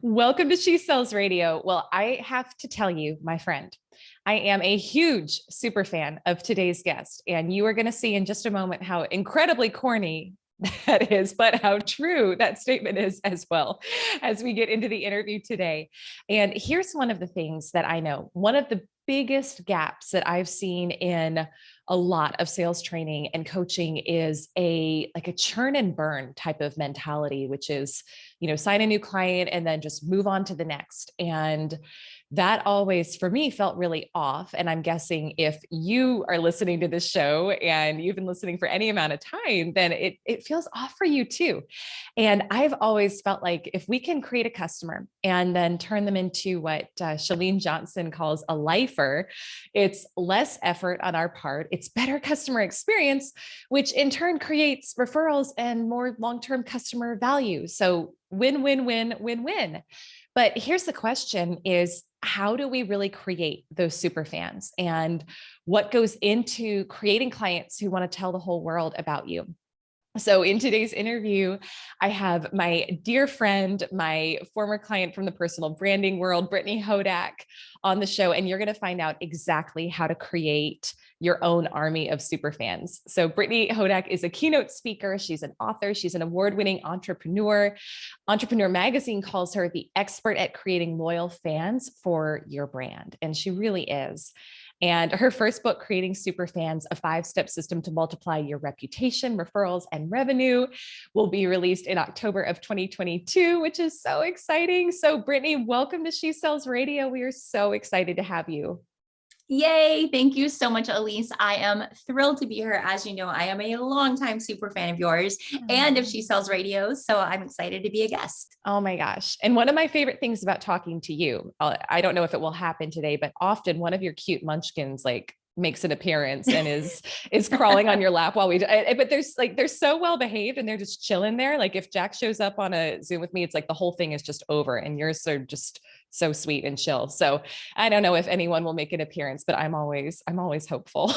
Welcome to She Sells Radio. Well, I have to tell you, my friend, I am a huge super fan of today's guest, and you are going to see in just a moment how incredibly corny that is, but how true that statement is as well as we get into the interview today. And here's one of the things that I know, one of the biggest gaps that I've seen in a lot of sales training and coaching is a churn and burn type of mentality, which is, sign a new client and then just move on to the next. And that always for me felt really off. And I'm guessing if you are listening to this show and you've been listening for any amount of time, then it feels off for you too. And I've always felt like if we can create a customer and then turn them into what Chalene Johnson calls a lifer, it's less effort on our part. It's better customer experience, which in turn creates referrals and more long-term customer value. So win, win, win, win, win. But here's the question is, how do we really create those super fans, and what goes into creating clients who want to tell the whole world about you? So in today's interview, I have my dear friend, my former client from the personal branding world, Brittany Hodak, on the show, and you're going to find out exactly how to create your own army of super fans. So Brittany Hodak is a keynote speaker. She's an author. She's an award-winning entrepreneur. Entrepreneur Magazine calls her the expert at creating loyal fans for your brand, and she really is. And her first book, Creating Superfans, a 5-step system to multiply your reputation, referrals, and revenue, will be released in October of 2022, which is so exciting. So Brittany, welcome to She Sells Radio. We are so excited to have you. Yay. Thank you so much, Elise. I am thrilled to be here. As you know, I am a longtime super fan of yours and of She Sells Radio. So I'm excited to be a guest. Oh my gosh. And one of my favorite things about talking to you, I don't know if it will happen today, but often one of your cute munchkins makes an appearance and is crawling on your lap while we do, but they're so well behaved and they're just chilling there. Like if Jack shows up on a Zoom with me, it's like the whole thing is just over, and yours are just so sweet and chill. So I don't know if anyone will make an appearance, but I'm always hopeful.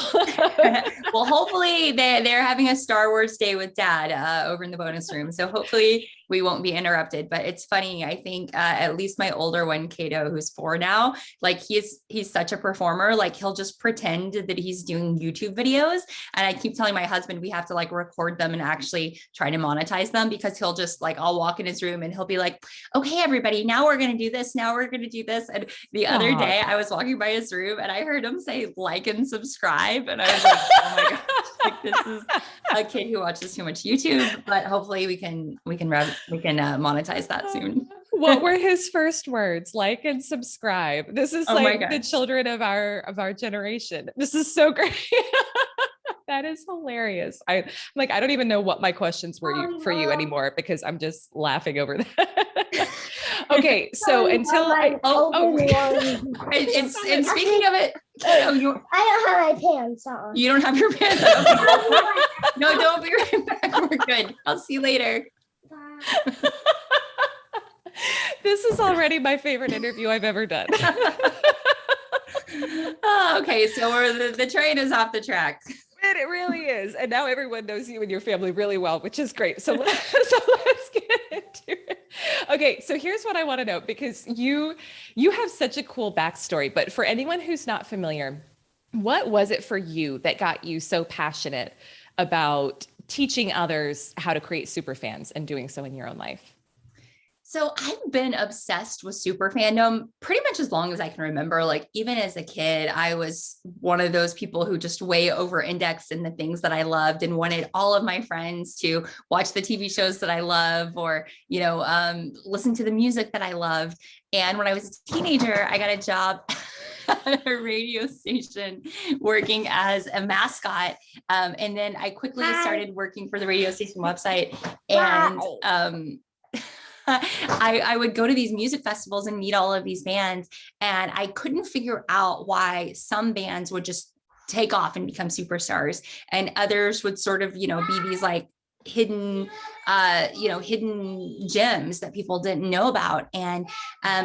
Well, hopefully they're having a Star Wars day with Dad over in the bonus room. So hopefully we won't be interrupted. But it's funny. I think at least my older one, Kato, who's 4 now, like he's such a performer. Like he'll just pretend that he's doing YouTube videos. And I keep telling my husband we have to record them and actually try to monetize them, because he'll just I'll walk in his room and he'll be like, okay, everybody, now we're going to do this. Now we're going to do this. And the other day I was walking by his room and I heard him say like and subscribe. And I was like, oh my gosh, this is a kid who watches too much YouTube, but hopefully we can monetize that soon. What were his first words? Like and subscribe. This is the children of our generation. This is so great. That is hilarious. I don't even know what my questions were for you anymore, because I'm just laughing over that. Okay, so until and speaking of it, I don't have my pants on. You don't have your pants on. No, don't be right back. We're good. I'll see you later. Bye. This is already my favorite interview I've ever done. Oh, okay, so the train is off the track. It really is. And now everyone knows you and your family really well, which is great. So let's get into it. Okay. So here's what I want to know, because you have such a cool backstory, but for anyone who's not familiar, what was it for you that got you so passionate about teaching others how to create super fans and doing so in your own life? So I've been obsessed with super fandom pretty much as long as I can remember. Even as a kid, I was one of those people who just way over indexed in the things that I loved and wanted all of my friends to watch the TV shows that I love, or, listen to the music that I loved. And when I was a teenager, I got a job at a radio station working as a mascot. And then I quickly started working for the radio station website. And, I would go to these music festivals and meet all of these bands, and I couldn't figure out why some bands would just take off and become superstars, and others would sort of, be these hidden, hidden gems that people didn't know about. And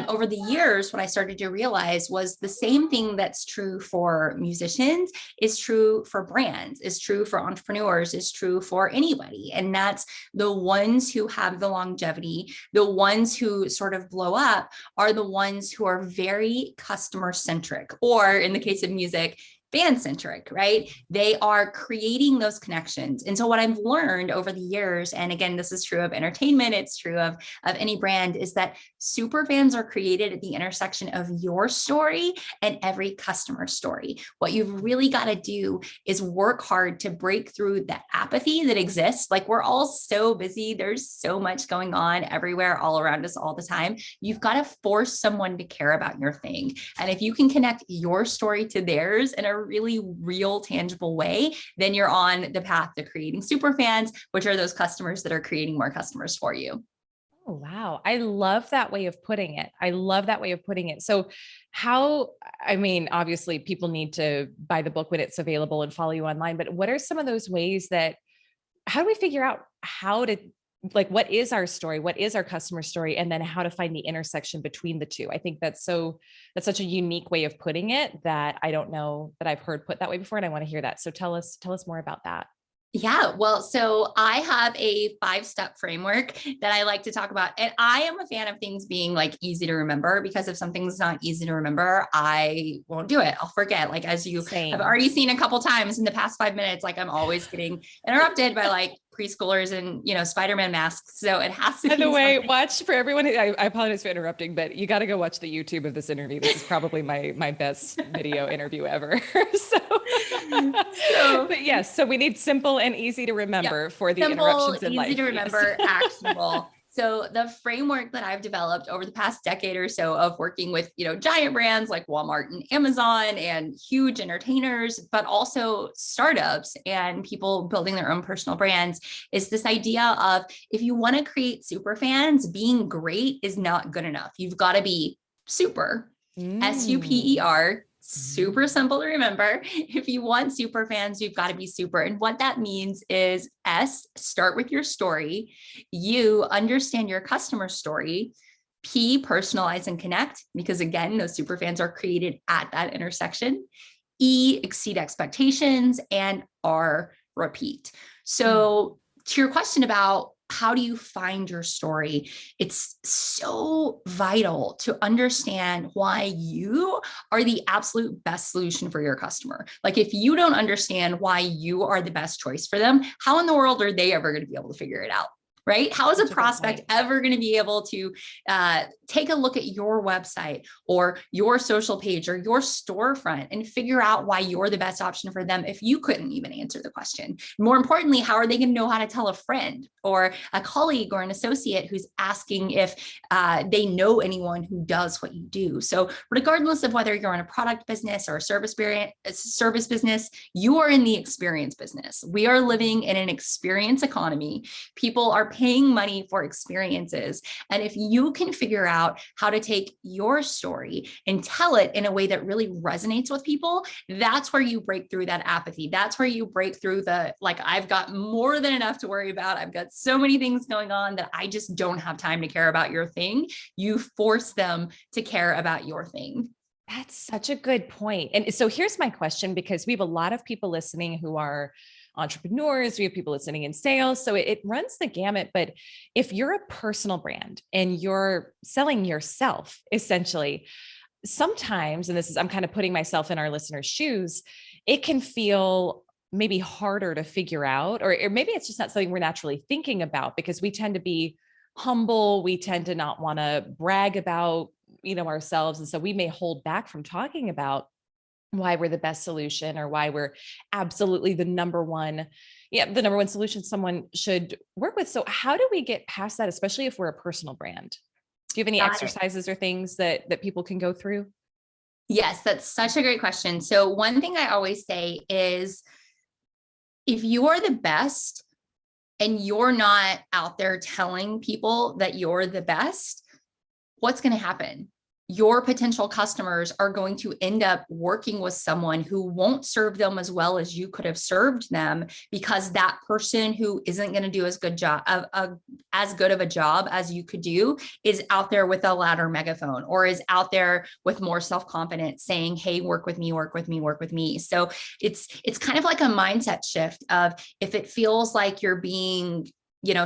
over the years, what I started to realize was the same thing that's true for musicians is true for brands, is true for entrepreneurs, is true for anybody. And that's the ones who have the longevity, the ones who sort of blow up are the ones who are very customer centric, or in the case of music, fan centric, right? They are creating those connections. And so what I've learned over the years, and again, this is true of entertainment, it's true of any brand, is that super fans are created at the intersection of your story and every customer story. What you've really got to do is work hard to break through the apathy that exists. Like, we're all so busy. There's so much going on everywhere, all around us all the time. You've got to force someone to care about your thing. And if you can connect your story to theirs in a really real, tangible way, then you're on the path to creating super fans, which are those customers that are creating more customers for you. Oh, wow. I love that way of putting it. I love that way of putting it. So I mean, obviously people need to buy the book when it's available and follow you online, but what are some of those ways how do we figure out how to, like, what is our story? What is our customer story? And then how to find the intersection between the two. I think that's such a unique way of putting it that I don't know that I've heard put that way before. And I want to hear that. So tell us more about that. Yeah, well, so I have a 5-step framework that I like to talk about. And I am a fan of things being like easy to remember, because if something's not easy to remember, I won't do it. I'll forget. Like, as you have already seen a couple times in the past 5 minutes, like I'm always getting interrupted by like preschoolers and, Spider-Man masks. So it has to be. By the way, watch for everyone. I apologize for interrupting, but you got to go watch the YouTube of this interview. This is probably my best video interview ever. But yes, so we need simple and easy to remember for the interruptions in life. Easy to remember, actionable. So the framework that I've developed over the past decade or so of working with, giant brands like Walmart and Amazon and huge entertainers, but also startups and people building their own personal brands, is this idea of, if you want to create super fans, being great is not good enough. You've got to be super, SUPER. Super simple to remember. If you want super fans, you've got to be super. And what that means is S, start with your story. U, understand your customer story. P, personalize and connect, because again, those super fans are created at that intersection. E, exceed expectations. And R, repeat. So to your question about how do you find your story? It's so vital to understand why you are the absolute best solution for your customer. Like, if you don't understand why you are the best choice for them, how in the world are they ever going to be able to figure it out? Right? How is a prospect ever going to be able to take a look at your website or your social page or your storefront and figure out why you're the best option for them if you couldn't even answer the question? More importantly, how are they going to know how to tell a friend or a colleague or an associate who's asking if they know anyone who does what you do? So regardless of whether you're in a product business or a service business, you are in the experience business. We are living in an experience economy. People are paying money for experiences. And if you can figure out how to take your story and tell it in a way that really resonates with people, that's where you break through that apathy. That's where you break through the, like, I've got more than enough to worry about. I've got so many things going on that I just don't have time to care about your thing. You force them to care about your thing. That's such a good point. And so here's my question, because we have a lot of people listening who are entrepreneurs, we have people listening in sales. So it runs the gamut. But if you're a personal brand and you're selling yourself, essentially, sometimes, and I'm kind of putting myself in our listeners' shoes, it can feel maybe harder to figure out, or maybe it's just not something we're naturally thinking about, because we tend to be humble. We tend to not want to brag about, ourselves. And so we may hold back from talking about why we're the best solution, or why we're absolutely the number one solution someone should work with. So how do we get past that, especially if we're a personal brand? Do you have any exercises or things that people can go through? Yes, that's such a great question. So one thing I always say is, if you are the best and you're not out there telling people that you're the best, what's going to happen? your potential customers are going to end up working with someone who won't serve them as well as you could have served them, because that person who isn't going to do as good of a job as you could do is out there with a louder megaphone, or is out there with more self-confidence saying, hey, work with me, work with me, work with me. So it's kind of like a mindset shift of, if it feels like you're being,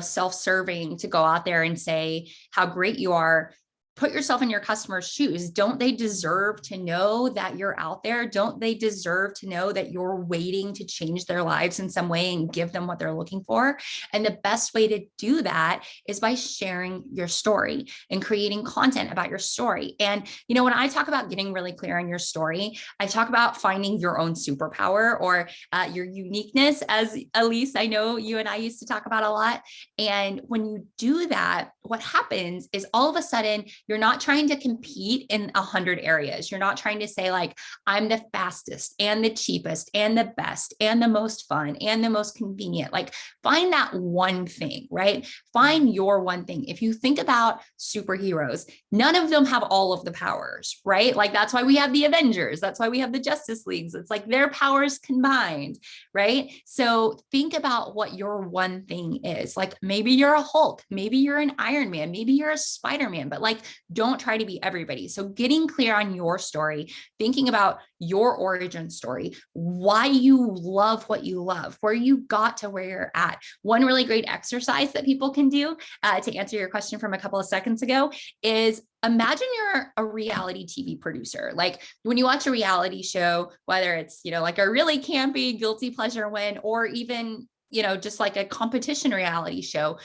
self-serving to go out there and say how great you are, put yourself in your customer's shoes. Don't they deserve to know that you're out there? Don't they deserve to know that you're waiting to change their lives in some way and give them what they're looking for? And the best way to do that is by sharing your story and creating content about your story. And, when I talk about getting really clear on your story, I talk about finding your own superpower, or your uniqueness, as Elise, I know you and I used to talk about a lot. And when you do that, what happens is all of a sudden, you're not trying to compete in 100 areas. You're not trying to say like, I'm the fastest and the cheapest and the best and the most fun and the most convenient. Like, find that one thing, right? Find your one thing. If you think about superheroes, none of them have all of the powers, right? Like, that's why we have the Avengers. That's why we have the Justice Leagues. It's like their powers combined, right? So think about what your one thing is. Like, maybe you're a Hulk, maybe you're an Iron Man, maybe you're a Spider-Man, but like, don't try to be everybody. So getting clear on your story, thinking about your origin story, why you love what you love, where you got to where you're at. One really great exercise that people can do to answer your question from a couple of seconds ago is, imagine you're a reality TV producer. Like, when you watch a reality show, whether it's, like a really campy guilty pleasure win, or even, just like a competition reality show,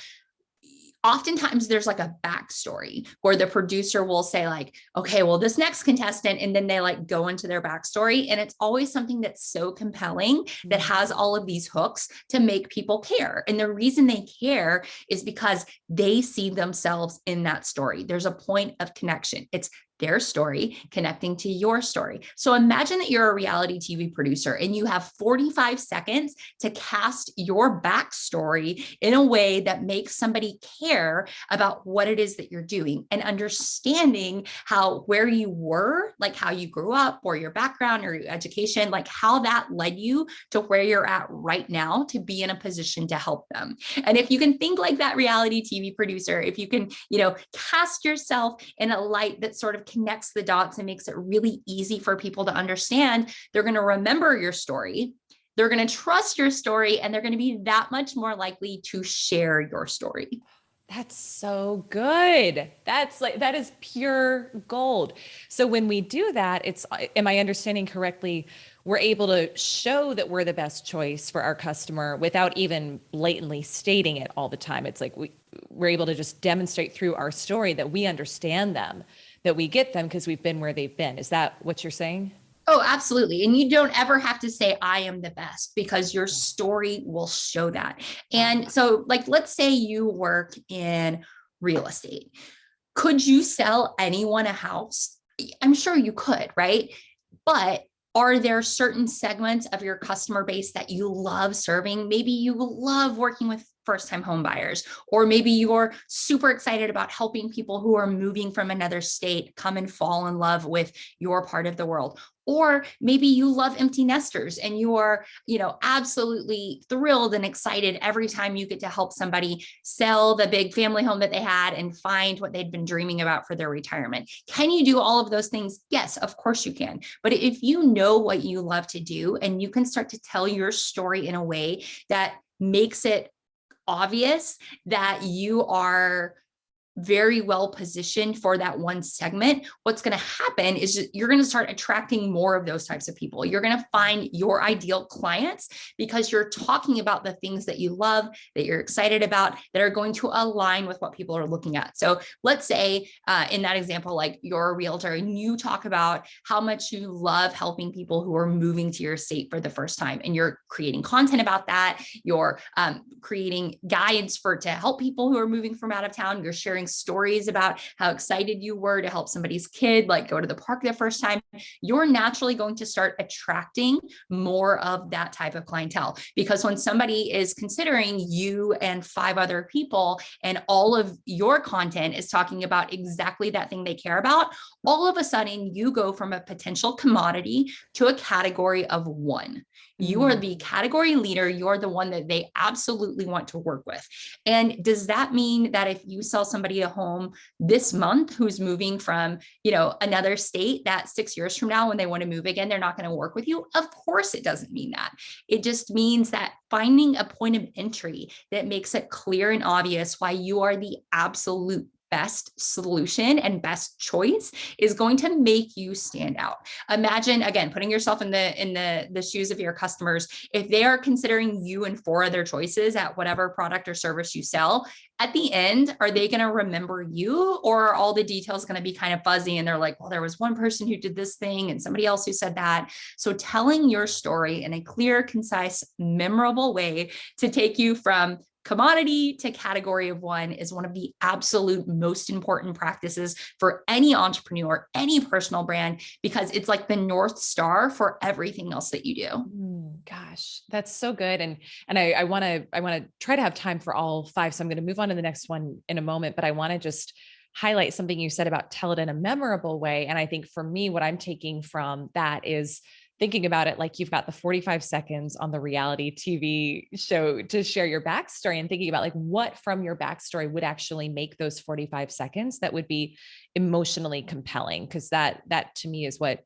oftentimes there's like a backstory where the producer will say like, okay, well, this next contestant, and then they like go into their backstory. And it's always something that's so compelling that has all of these hooks to make people care. And the reason they care is because they see themselves in that story. There's a point of connection. It's their story connecting to your story. So imagine that you're a reality TV producer and you have 45 seconds to cast your backstory in a way that makes somebody care about what it is that you're doing, and understanding where you were, like how you grew up, or your background or your education, like how that led you to where you're at right now to be in a position to help them. And if you can think like that reality TV producer, if you can, cast yourself in a light that sort of connects the dots and makes it really easy for people to understand, they're going to remember your story, they're going to trust your story, and they're going to be that much more likely to share your story. That's so good. That is pure gold. So when we do that, am I understanding correctly? We're able to show that we're the best choice for our customer without even blatantly stating it all the time. It's like we're able to just demonstrate through our story that we understand them, that we get them because we've been where they've been. Is that what you're saying? Oh, absolutely. And you don't ever have to say, I am the best, because your story will show that. And so, like, let's say you work in real estate. Could you sell anyone a house? I'm sure you could, right? But are there certain segments of your customer base that you love serving? Maybe you love working with first-time home buyers, or maybe you're super excited about helping people who are moving from another state come and fall in love with your part of the world. Or maybe you love empty nesters and you are, absolutely thrilled and excited every time you get to help somebody sell the big family home that they had and find what they'd been dreaming about for their retirement. Can you do all of those things? Yes, of course you can. But if you know what you love to do and you can start to tell your story in a way that makes it obvious that you are very well positioned for that one segment, what's going to happen is you're going to start attracting more of those types of people. You're going to find your ideal clients because you're talking about the things that you love, that you're excited about, that are going to align with what people are looking at. So let's say in that example, like you're a realtor and you talk about how much you love helping people who are moving to your state for the first time, and you're creating content about that. You're creating guides to help people who are moving from out of town. You're sharing hearing stories about how excited you were to help somebody's kid, like go to the park the first time, you're naturally going to start attracting more of that type of clientele. Because when somebody is considering you and 5 other people, and all of your content is talking about exactly that thing they care about, all of a sudden you go from a potential commodity to a category of one. You are the category leader. You're the one that they absolutely want to work with. And does that mean that if you sell somebody a home this month who's moving from, another state, that 6 years from now, when they want to move again, they're not going to work with you? Of course, it doesn't mean that. It just means that finding a point of entry that makes it clear and obvious why you are the absolute best solution and best choice is going to make you stand out. Imagine, again, putting yourself in the shoes of your customers. If they are considering you and 4 other choices at whatever product or service you sell, at the end, are they going to remember you, or are all the details going to be kind of fuzzy and they're like, well, there was one person who did this thing and somebody else who said that. So telling your story in a clear, concise, memorable way to take you from commodity to category of one is one of the absolute most important practices for any entrepreneur, any personal brand, because it's like the North Star for everything else that you do. Gosh, that's so good. And I want to try to have time for all 5. So I'm going to move on to the next one in a moment, but I want to just highlight something you said about tell it in a memorable way. And I think for me, what I'm taking from that is thinking about it like you've got the 45 seconds on the reality TV show to share your backstory, and thinking about like what from your backstory would actually make those 45 seconds that would be emotionally compelling. Cause that to me is what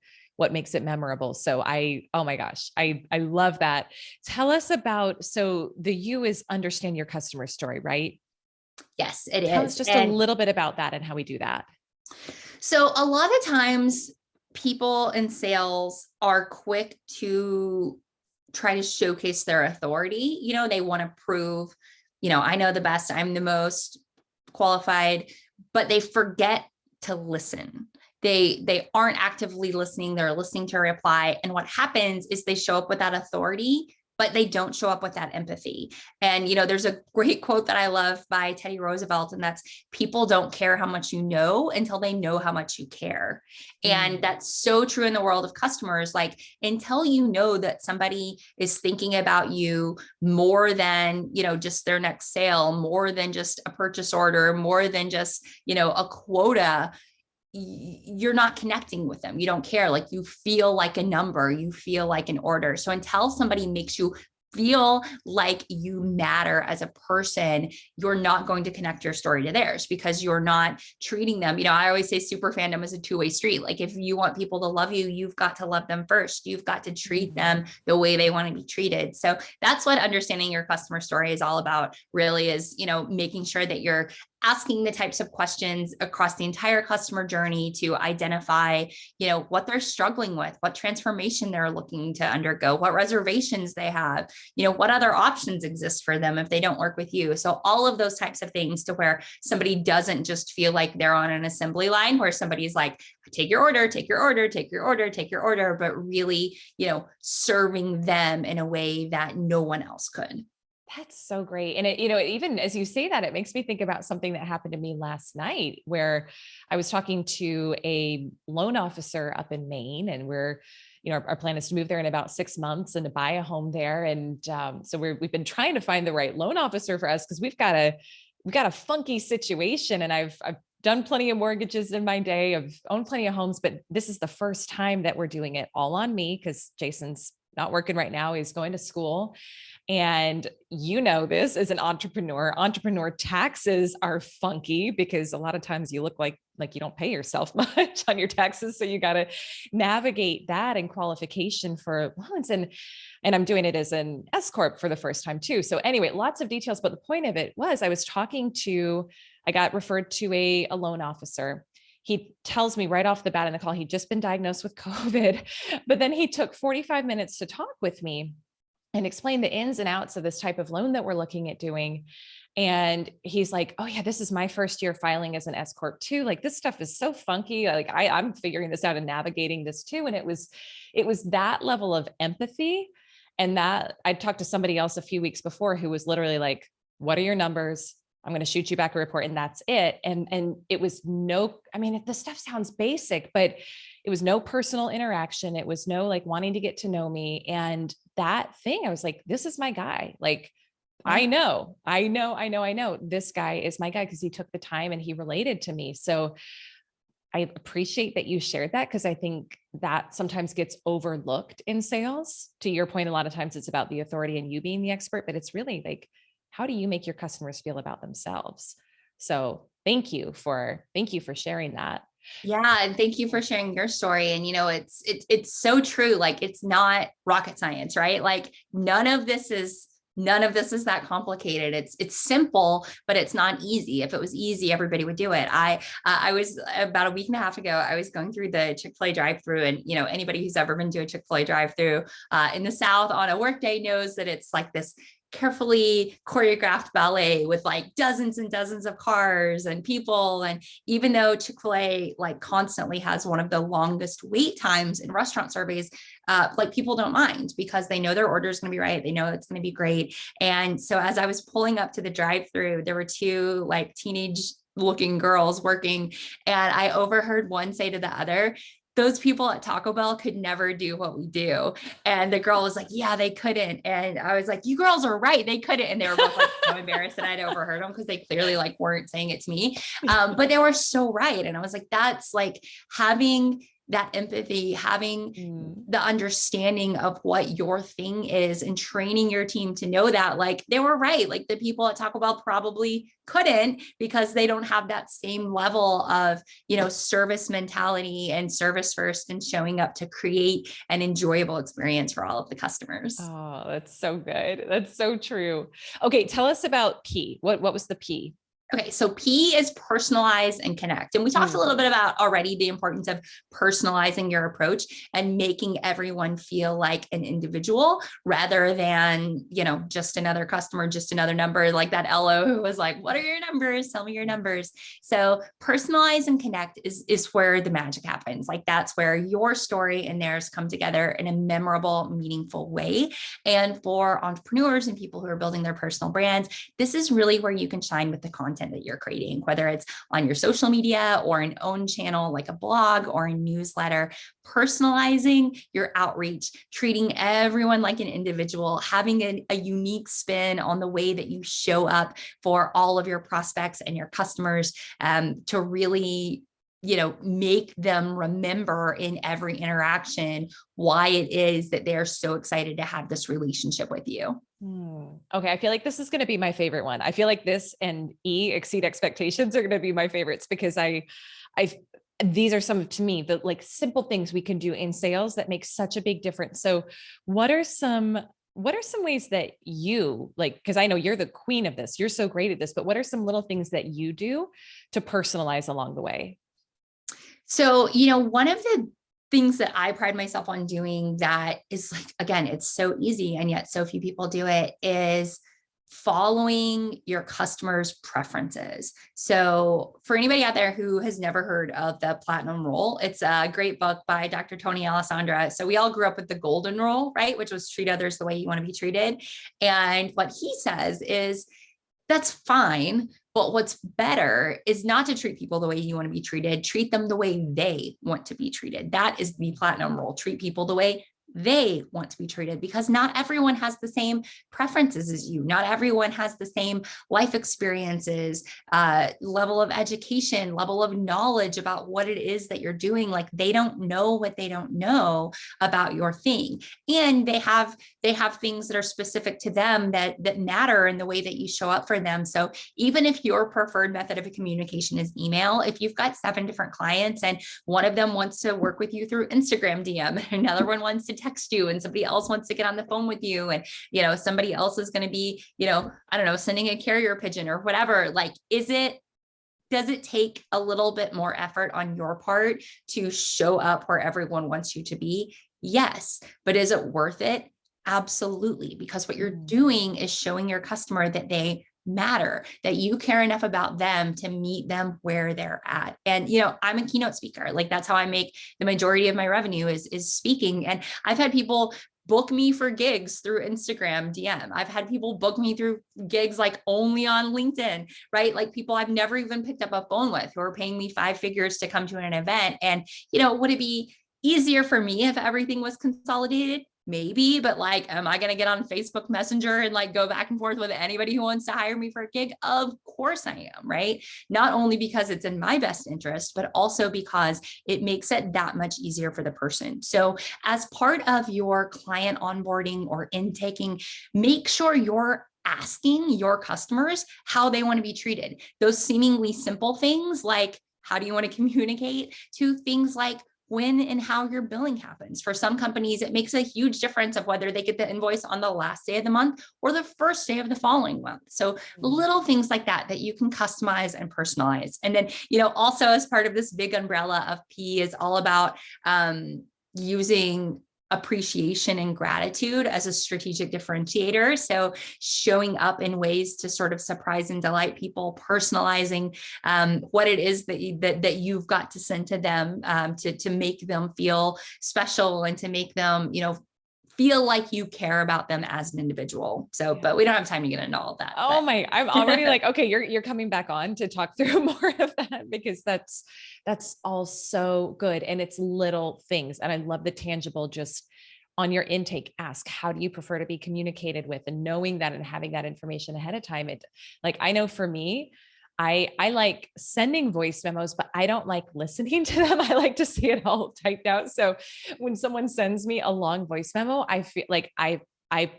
makes it memorable. So oh my gosh, I love that. Tell us about, so the U is understand your customer story, right? Yes, it is. Tell us just a little bit about that and how we do that. So a lot of times people in sales are quick to try to showcase their authority. They want to prove, I know the best, I'm the most qualified, but they forget to listen. They aren't actively listening. They're listening to reply. And what happens is they show up with that authority, but they don't show up with that empathy. And, there's a great quote that I love by Teddy Roosevelt, and that's, people don't care how much you know until they know how much you care. And that's so true in the world of customers. Like, until you know that somebody is thinking about you more than, just their next sale, more than just a purchase order, more than just, a quota, you're not connecting with them. You don't care. Like, you feel like a number, you feel like an order. So until somebody makes you feel like you matter as a person, you're not going to connect your story to theirs, because you're not treating them. I always say super fandom is a 2-way street. Like, if you want people to love you, you've got to love them first. You've got to treat them the way they want to be treated. So that's what understanding your customer story is all about, really, is, making sure that you're asking the types of questions across the entire customer journey to identify, what they're struggling with, what transformation they're looking to undergo, what reservations they have, what other options exist for them if they don't work with you. So all of those types of things, to where somebody doesn't just feel like they're on an assembly line where somebody's like, take your order, take your order, take your order, take your order, but really, serving them in a way that no one else could. That's so great. And it, even as you say that, it makes me think about something that happened to me last night, where I was talking to a loan officer up in Maine, and we're, our plan is to move there in about 6 months and to buy a home there. And so we've been trying to find the right loan officer for us, because we've got a funky situation. And I've done plenty of mortgages in my day. I've owned plenty of homes, but this is the first time that we're doing it all on me, because Jason's not working right now. He's going to school. And this as an entrepreneur taxes are funky, because a lot of times you look like you don't pay yourself much on your taxes. So you got to navigate that and qualification for loans. And I'm doing it as an S Corp for the first time too. So anyway, lots of details. But the point of it was, I got referred to a loan officer. He tells me right off the bat in the call, he'd just been diagnosed with COVID, but then he took 45 minutes to talk with me and explain the ins and outs of this type of loan that we're looking at doing. And he's like, oh yeah, this is my first year filing as an S Corp too. Like, this stuff is so funky. Like, I'm figuring this out and navigating this too. And it was that level of empathy. And that I talked to somebody else a few weeks before who was literally like, what are your numbers? I'm going to shoot you back a report and that's it. And it was no, I mean, this stuff sounds basic, but it was no personal interaction. It was no like wanting to get to know me. And that thing, I was like, this is my guy. Like, I know this guy is my guy because he took the time and he related to me. So I appreciate that you shared that, because I think that sometimes gets overlooked in sales. To your point, a lot of times it's about the authority and you being the expert, but it's really like, how do you make your customers feel about themselves? So thank you for sharing that. Yeah. And thank you for sharing your story. And, it's so true. Like, it's not rocket science, right? Like none of this is that complicated. It's simple, but it's not easy. If it was easy, everybody would do it. I was about a week and a half ago, I was going through the Chick-fil-A drive-through, and, anybody who's ever been to a Chick-fil-A drive-through in the South on a workday knows that it's like this carefully choreographed ballet with like dozens and dozens of cars and people. And even though Chick-fil-A like constantly has one of the longest wait times in restaurant surveys, like people don't mind because they know their order is going to be right. They know it's going to be great. And so as I was pulling up to the drive-through, there were two like teenage looking girls working, and I overheard one say to the other, "Those people at Taco Bell could never do what we do." And the girl was like, "Yeah, they couldn't." And I was like, "You girls are right. They couldn't." And they were both like so embarrassed that I'd overheard them because they clearly like weren't saying it to me. But they were so right. And I was like, that's like having that empathy, having the understanding of what your thing is and training your team to know that like they were right. Like the people at Taco Bell probably couldn't because they don't have that same level of, service mentality and service first and showing up to create an enjoyable experience for all of the customers. Oh, that's so good. That's so true. Okay. Tell us about P. What was the P? Okay, so P is personalize and connect. And we talked a little bit about already the importance of personalizing your approach and making everyone feel like an individual rather than, just another customer, just another number, like that LO who was like, "What are your numbers? Tell me your numbers." So personalize and connect is where the magic happens. Like that's where your story and theirs come together in a memorable, meaningful way. And for entrepreneurs and people who are building their personal brands, this is really where you can shine with the content that you're creating, whether it's on your social media or an own channel like a blog or a newsletter. Personalizing your outreach, treating everyone like an individual, having a unique spin on the way that you show up for all of your prospects and your customers, to really make them remember in every interaction why it is that they're so excited to have this relationship with you. Okay. I feel like this is going to be my favorite one. I feel like this and E, exceed expectations, are going to be my favorites because these are some, to me, the like simple things we can do in sales that make such a big difference. So what are some ways that you like, because I know you're the queen of this, you're so great at this, but what are some little things that you do to personalize along the way? So, one of the things that I pride myself on doing that is like, again, it's so easy and yet so few people do it, is following your customers' preferences. So for anybody out there who has never heard of the Platinum Rule, it's a great book by Dr. Tony Alessandra. So we all grew up with the Golden Rule, right? Which was treat others the way you want to be treated. And what he says is that's fine. But what's better is not to treat people the way you want to be treated. Treat them the way they want to be treated. That is the Platinum Rule. Treat people the way they want to be treated, because not everyone has the same preferences as you. Not everyone has the same life experiences, level of education, level of knowledge about what it is that you're doing. Like they don't know what they don't know about your thing. And they have things that are specific to them that matter in the way that you show up for them. So even if your preferred method of communication is email, if you've got 7 different clients and one of them wants to work with you through Instagram DM, and another one wants to text you, and somebody else wants to get on the phone with you, and somebody else is going to be I don't know, sending a carrier pigeon or whatever, like does it take a little bit more effort on your part to show up where everyone wants you to be? Yes. But is it worth it? Absolutely. Because what you're doing is showing your customer that they matter, that you care enough about them to meet them where they're at. And, I'm a keynote speaker. Like that's how I make the majority of my revenue is speaking. And I've had people book me for gigs through Instagram DM. I've had people book me through gigs like only on LinkedIn, right? Like people I've never even picked up a phone with who are paying me 5 figures to come to an event. And, would it be easier for me if everything was consolidated? Maybe, but like, am I going to get on Facebook Messenger and like go back and forth with anybody who wants to hire me for a gig? Of course I am, right? Not only because it's in my best interest, but also because it makes it that much easier for the person. So as part of your client onboarding or intaking, make sure you're asking your customers how they want to be treated. Those seemingly simple things like, how do you want to communicate, to things like when and how your billing happens. For some companies, it makes a huge difference of whether they get the invoice on the last day of the month or the first day of the following month. So little things like that you can customize and personalize. And then, also as part of this big umbrella of P is all about using appreciation and gratitude as a strategic differentiator. So showing up in ways to sort of surprise and delight people, personalizing what it is that you've got to send to them to make them feel special and to make them, feel like you care about them as an individual. So, but we don't have time to get into all of that. Oh my, I'm already like, okay, you're coming back on to talk through more of that, because that's all so good. And it's little things. And I love the tangible, just on your intake, ask, how do you prefer to be communicated with? And knowing that and having that information ahead of time, I know for me, I like sending voice memos, but I don't like listening to them. I like to see it all typed out. So when someone sends me a long voice memo, I feel like I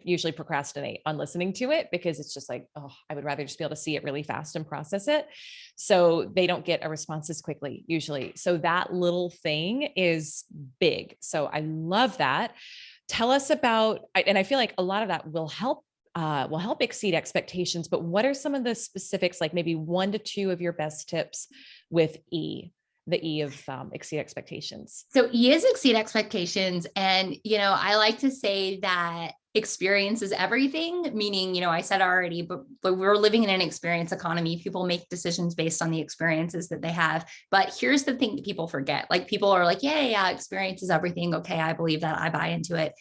usually procrastinate on listening to it, because it's just like, oh, I would rather just be able to see it really fast and process it. So they don't get a response as quickly usually. So that little thing is big. So I love that. Tell us about, and I feel like a lot of that will help exceed expectations, but what are some of the specifics, like maybe 1 to 2 of your best tips with the E of exceed expectations? So E is exceed expectations. And, I like to say that experience is everything, meaning, I said already, but we're living in an experience economy. People make decisions based on the experiences that they have. But here's the thing that people forget. Like people are like, yeah, experience is everything. Okay, I believe that. I buy into it.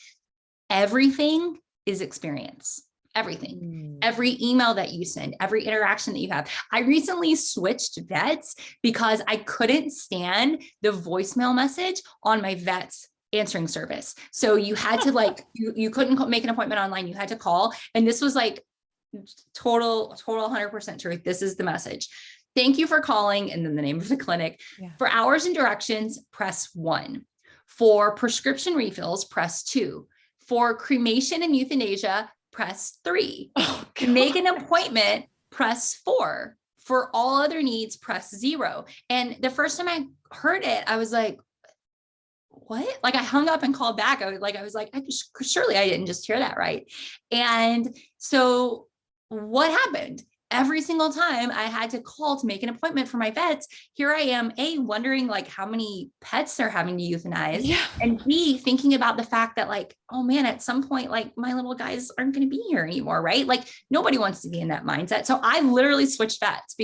Everything is experience. Everything, every email that you send, every interaction that you have. I recently switched vets because I couldn't stand the voicemail message on my vet's answering service. So you had to you couldn't make an appointment online. You had to call. And this was like total 100% truth. This is the message. Thank you for calling. And then the name of the clinic. Yeah. For hours and directions, press 1. For prescription refills, press 2. For cremation and euthanasia, press 3. Oh, make an appointment, press 4. For all other needs, press 0. And the first time I heard it, I was like, what? Like I hung up and called back. I was like, surely I didn't just hear that right. And so what happened? Every single time I had to call to make an appointment for my vets, here I am, A, wondering like how many pets they're having to euthanize, and B, thinking about the fact that like, oh man, at some point, like my little guys aren't going to be here anymore, right? Like nobody wants to be in that mindset. So I literally switched vets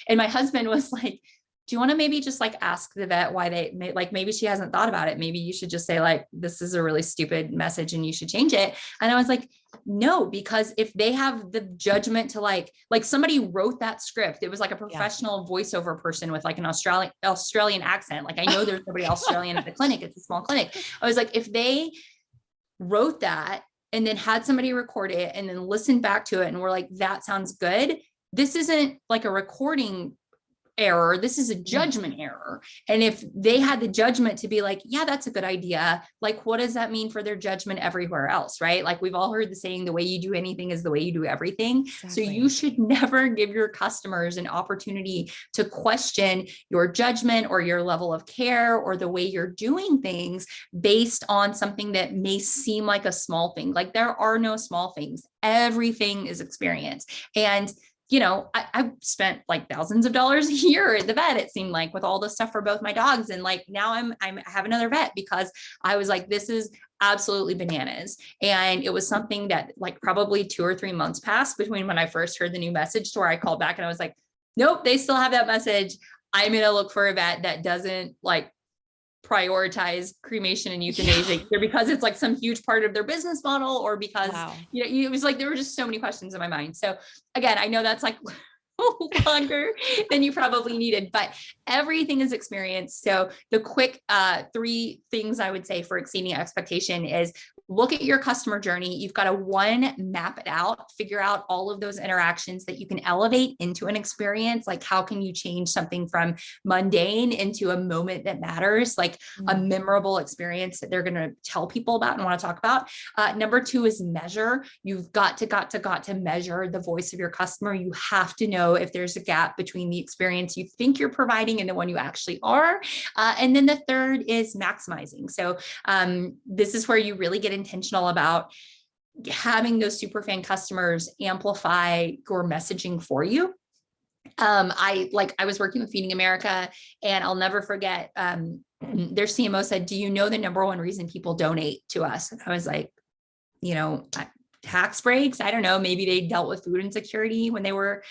and my husband was like, do you want to maybe just like ask the vet why maybe she hasn't thought about it. Maybe you should just say like, this is a really stupid message and you should change it. And I was like, no, because if they have the judgment to like somebody wrote that script, it was like a professional voiceover person with like an Australian accent. Like I know there's nobody Australian at the clinic. It's a small clinic. I was like, if they wrote that and then had somebody record it and then listen back to it and we're like, that sounds good. This isn't like a recording error. This is a judgment error. And if they had the judgment to be like, yeah, that's a good idea. Like, what does that mean for their judgment everywhere else? Right? Like we've all heard the saying, the way you do anything is the way you do everything. Exactly. So you should never give your customers an opportunity to question your judgment or your level of care or the way you're doing things based on something that may seem like a small thing. Like there are no small things. Everything is experience. And I spent like thousands of dollars a year at the vet, it seemed like, with all the stuff for both my dogs. And like, now I have another vet because I was like, this is absolutely bananas. And it was something that like probably 2 or 3 months passed between when I first heard the new message to where I called back and I was like, nope, they still have that message. I'm going to look for a vet that doesn't like prioritize cremation and euthanasia, either because it's like some huge part of their business model, or because, it was like, there were just so many questions in my mind. So again, I know that's like longer than you probably needed, but everything is experience. So the quick 3 things I would say for exceeding expectation is look at your customer journey. You've got to map it out, figure out all of those interactions that you can elevate into an experience. Like, how can you change something from mundane into a moment that matters, like a memorable experience that they're going to tell people about and want to talk about. Number 2 is measure. You've got to measure the voice of your customer. You have to know if there's a gap between the experience you think you're providing and the one you actually are. And then the third is maximizing. So this is where you really get intentional about having those superfan customers amplify your messaging for you. I was working with Feeding America, and I'll never forget, their CMO said, "Do you know the number one reason people donate to us?" And I was like, tax breaks. I don't know. Maybe they dealt with food insecurity when they were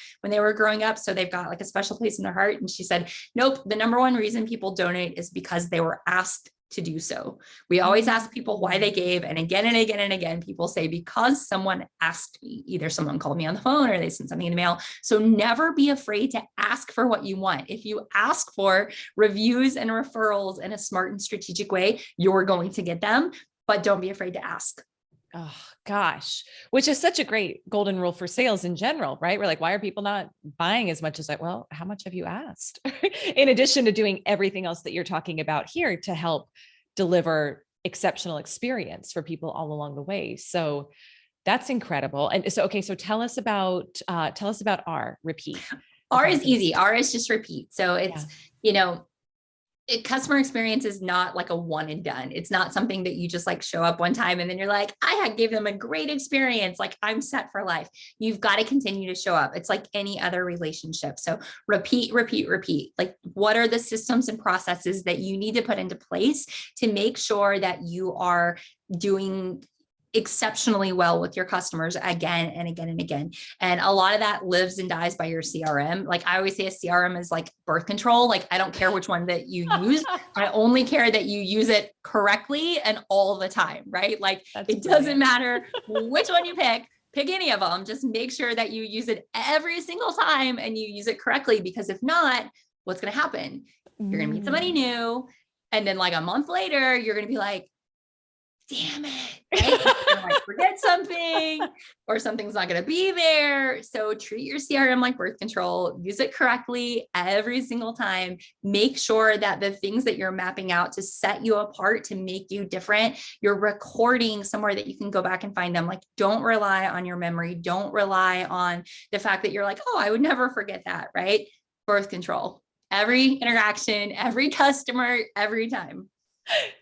growing up. So they've got like a special place in their heart. And she said, "Nope. The number one reason people donate is because they were asked to do so." We always ask people why they gave. And again and again and again, people say, because someone asked me. Either someone called me on the phone or they sent something in the mail. So never be afraid to ask for what you want. If you ask for reviews and referrals in a smart and strategic way, you're going to get them, but don't be afraid to ask. Oh gosh, which is such a great golden rule for sales in general, right? We're like, why are people not buying as much as that? Well, how much have you asked? In addition to doing everything else that you're talking about here to help deliver exceptional experience for people all along the way. So that's incredible. And so, okay, so tell us about R, repeat. R is easy. R is just repeat. So it's, customer experience is not like a one and done. It's not something that you just like show up one time and then you're like, I gave them a great experience. Like, I'm set for life. You've got to continue to show up. It's like any other relationship. So repeat, repeat, repeat. Like, what are the systems and processes that you need to put into place to make sure that you are doing exceptionally well with your customers again and again and again. And a lot of that lives and dies by your CRM. Like, I always say a CRM is like birth control. Like, I don't care which one that you use. I only care that you use it correctly and all the time, right? Like, it doesn't matter which one you pick any of them. Just make sure that you use it every single time and you use it correctly, because if not, what's going to happen? You're going to meet somebody new. And then like a month later, you're going to be like, damn it, right? You might forget something, or something's not going to be there. So treat your CRM like birth control, use it correctly every single time. Make sure that the things that you're mapping out to set you apart, to make you different, you're recording somewhere that you can go back and find them. Like, don't rely on your memory. Don't rely on the fact that you're like, oh, I would never forget that, right? Birth control, every interaction, every customer, every time.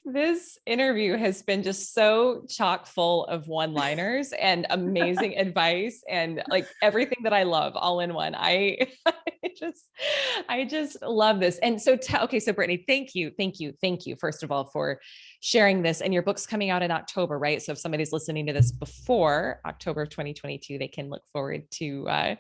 This interview has been just so chock full of one-liners and amazing advice and like everything that I love all in one. I just love this. And so, okay. So Brittany, thank you. First of all, for sharing this, and your book's coming out in October, right? So if somebody's listening to this before October of 2022, they can look forward to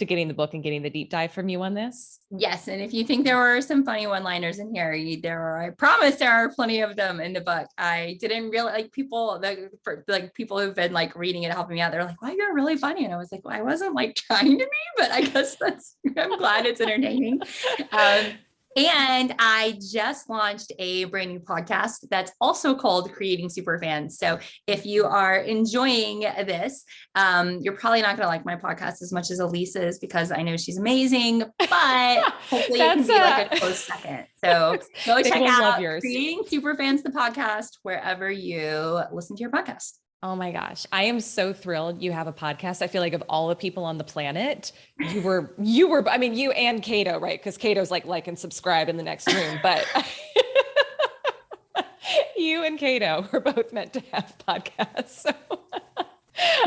getting the book and getting the deep dive from you on this. Yes. And if you think there were some funny one-liners in here, I promise there are plenty of them in the book. I didn't really like people who've been like reading it, helping me out. They're like, wow, you're really funny. And I was like, well, I wasn't like trying to be, but I guess I'm glad it's entertaining. And I just launched a brand new podcast that's also called Creating Superfans. So if you are enjoying this, you're probably not going to like my podcast as much as Elisa's, because I know she's amazing, but hopefully it can be like a close second. So go check out Creating Superfans, the podcast, wherever you listen to your podcast. Oh my gosh. I am so thrilled you have a podcast. I feel like of all the people on the planet, you were, I mean, you and Cato, right? Because Cato's like and subscribe in the next room, but you and Cato were both meant to have podcasts. So.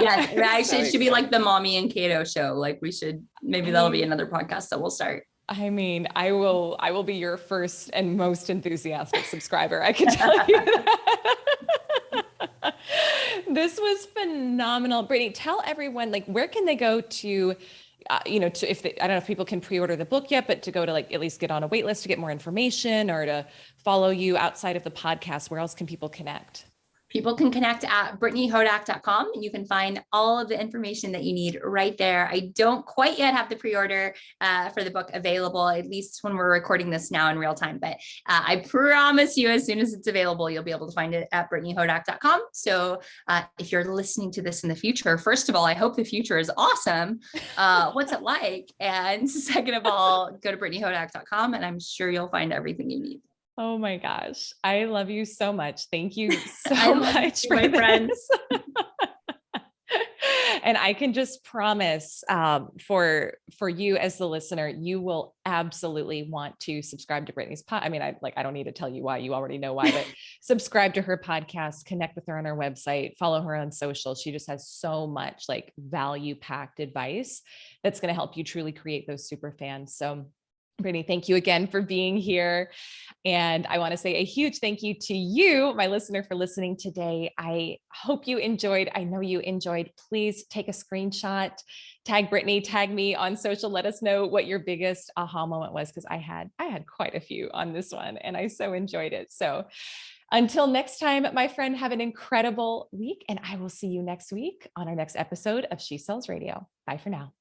Yeah, actually it should be like the Mommy and Cato show. Like, maybe that'll be another podcast that we'll start. I mean, I will be your first and most enthusiastic subscriber. I can tell you that. This was phenomenal. Brittany, tell everyone, like, where can they go to I don't know if people can pre-order the book yet, but to go to like, at least get on a wait list to get more information or to follow you outside of the podcast, where else can people connect? People can connect at brittanyhodak.com and you can find all of the information that you need right there. I don't quite yet have the pre-order for the book available, at least when we're recording this now in real time. But I promise you, as soon as it's available, you'll be able to find it at brittanyhodak.com. So if you're listening to this in the future, first of all, I hope the future is awesome. What's it like? And second of all, go to brittanyhodak.com and I'm sure you'll find everything you need. Oh my gosh. I love you so much. Thank you so much for my friends. And I can just promise for you as the listener, you will absolutely want to subscribe to Brittany's I mean, I don't need to tell you why, you already know why, but subscribe to her podcast, connect with her on her website, follow her on social. She just has so much like value-packed advice that's going to help you truly create those super fans. So Brittany, thank you again for being here. And I want to say a huge thank you to you, my listener, for listening today. I hope you enjoyed. I know you enjoyed. Please take a screenshot, tag Brittany, tag me on social. Let us know what your biggest aha moment was, because I had quite a few on this one and I so enjoyed it. So until next time, my friend, have an incredible week and I will see you next week on our next episode of She Sells Radio. Bye for now.